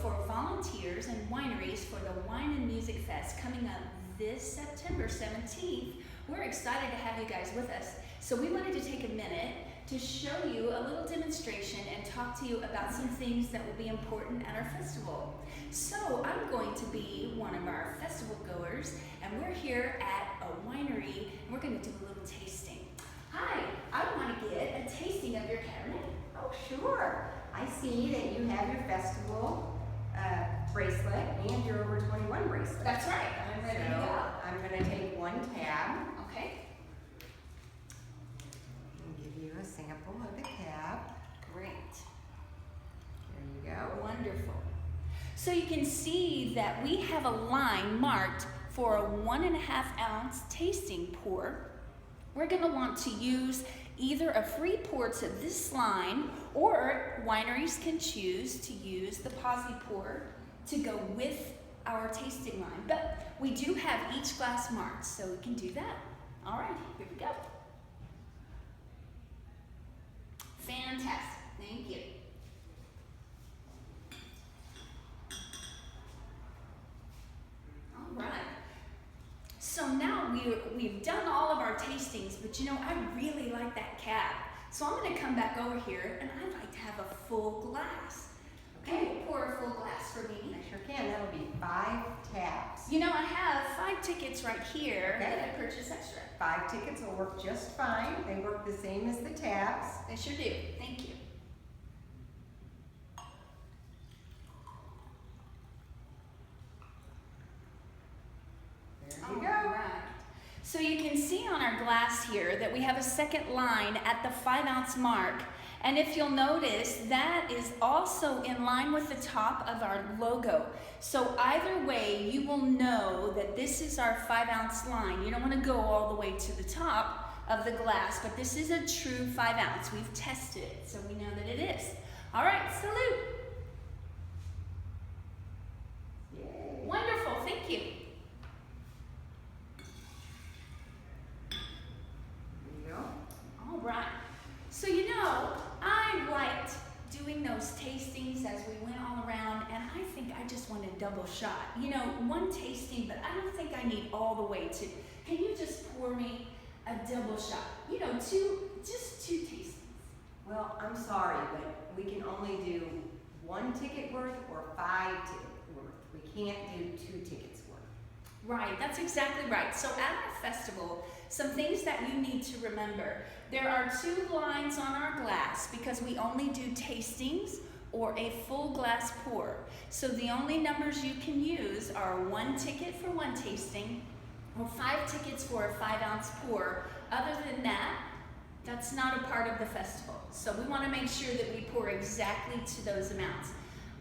for volunteers and wineries for the Wine and Music Fest coming up this September 17th. We're excited to have you guys with us. So we wanted to take a minute to show you a little demonstration and talk to you about some things that will be important at our festival. So I'm going to be one of our festival goers, and we're here at a winery, and we're going to do a little tasting. Hi, I want to get a tasting of your Cabernet. Oh, sure. I see that you have your festival bracelet and your over 21 bracelet. That's right. I'm ready to go. I'm going to take one tab Okay. and give you a sample of the cab. Great. There you go. Wonderful. So you can see that we have a line marked for a 1.5 ounce tasting pour. We're going to want to use either a free pour to this line, or wineries can choose to use the posi pour to go with our tasting line. But we do have each glass marked, so we can do that. All right, here we go. Fantastic. Thank you. All right. So now we've done all of our tastings, but you know, I really like that cab. So I'm going to come back over here, and I'd like to have a full glass. Can you pour a full glass for me? I sure can. That'll be 5 tabs. You know, I have 5 tickets right here Okay. that I purchased extra. 5 tickets will work just fine. They work the same as the tabs. They sure do. Thank you. There you go. All right. So you can see on our glass here that we have a second line at the 5 ounce mark. And if you'll notice, that is also in line with the top of our logo. So either way, you will know that this is our 5 ounce line. You don't want to go all the way to the top of the glass, but this is a true 5 ounce. We've tested it, so we know that it is. All right, salute. Yay. Wonderful, thank you. There you go. All right. So you know, I liked doing those tastings as we went all around, and I think I just want a double shot. You know, one tasting, but I don't think I need all the way to. Can you just pour me a double shot? You know, just two tastings. Well, I'm sorry, but we can only do 1 ticket worth or 5 ticket worth. We can't do 2 tickets worth. Right, that's exactly right. So at our festival, some things that you need to remember. There are 2 lines on our glass because we only do tastings or a full glass pour. So the only numbers you can use are 1 ticket for 1 tasting or 5 tickets for a 5 ounce pour. Other than that, that's not a part of the festival. So we want to make sure that we pour exactly to those amounts.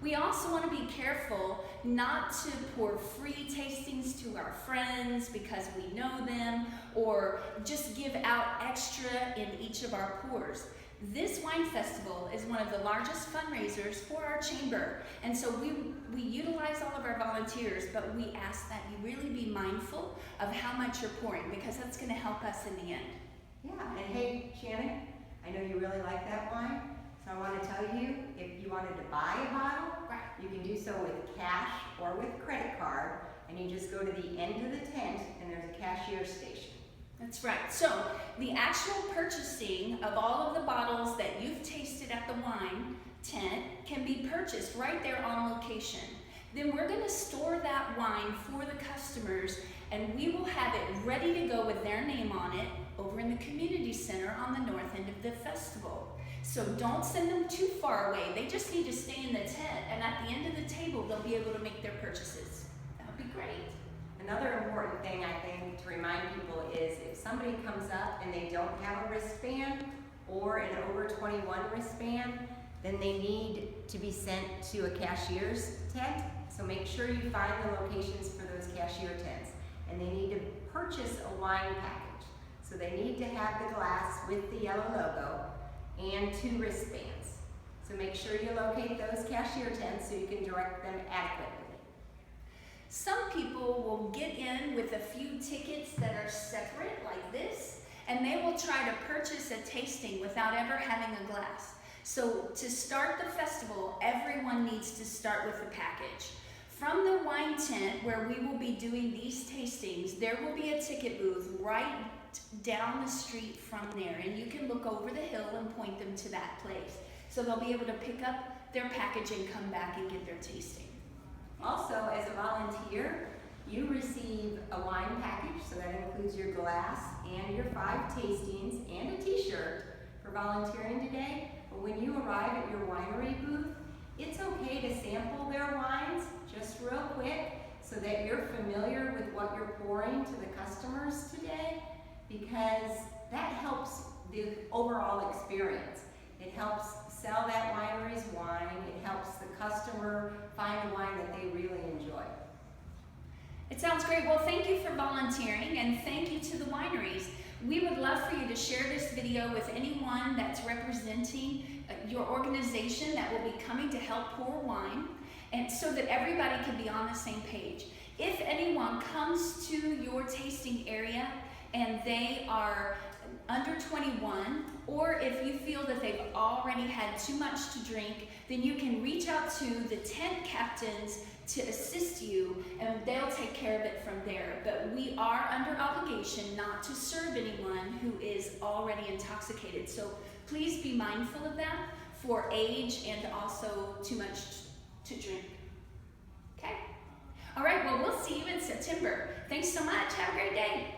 We also want to be careful not to pour free tastings to our friends because we know them, or just give out extra in each of our pours. This wine festival is one of the largest fundraisers for our chamber, and so we utilize all of our volunteers, but we ask that you really be mindful of how much you're pouring, because that's going to help us in the end. Yeah, and hey, Shannon, I know you really like that wine, so I want to tell you, if you wanted to buy a bottle, Right. you can do so with cash or with credit card, and you just go to the end of the tent, and there's a cashier station. That's right. So the actual purchasing of all of the bottles that you've tasted at the wine tent can be purchased right there on location. Then we're going to store that wine for the customers, and we will have it ready to go with their name on it over in the community center on the north end of the festival. So don't send them too far away. They just need to stay in the tent, and at the end of the table, they'll be able to make their purchases. That would be great. Another important thing I think to remind people is if somebody comes up and they don't have a wristband or an over 21 wristband, then they need to be sent to a cashier's tent. So make sure you find the locations for those cashier tents. And they need to purchase a wine package. So they need to have the glass with the yellow logo and 2 wristbands. So make sure you locate those cashier tents so you can direct them adequately. Some people will get in with a few tickets that are separate like this, and they will try to purchase a tasting without ever having a glass. So to start the festival, everyone needs to start with a package. From the wine tent where we will be doing these tastings, there will be a ticket booth right down the street from there, and you can look over the hill and point them to that place. So they'll be able to pick up their package and come back and get their tasting. Also, as a volunteer, you receive a wine package, so that includes your glass and your 5 tastings and a t-shirt for volunteering today. But when you arrive at your winery booth, it's okay to sample their wines just real quick so that you're familiar with what you're pouring to the customers today, because that helps the overall experience. It helps sell that winery's wine. It helps the customer find a wine that they really enjoy. It sounds great. Well, thank you for volunteering, and thank you to the wineries. We would love for you to share this video with anyone that's representing your organization that will be coming to help pour wine, and so that everybody can be on the same page. If anyone comes to your tasting area and they are under 21, or if you feel that they've already had too much to drink, then you can reach out to the tent captains to assist you, and they'll take care of it from there. But we are under obligation not to serve anyone who is already intoxicated. So please be mindful of that for age and also too much to drink. Okay? All right, well, we'll see you in September. Thanks so much. Have a great day.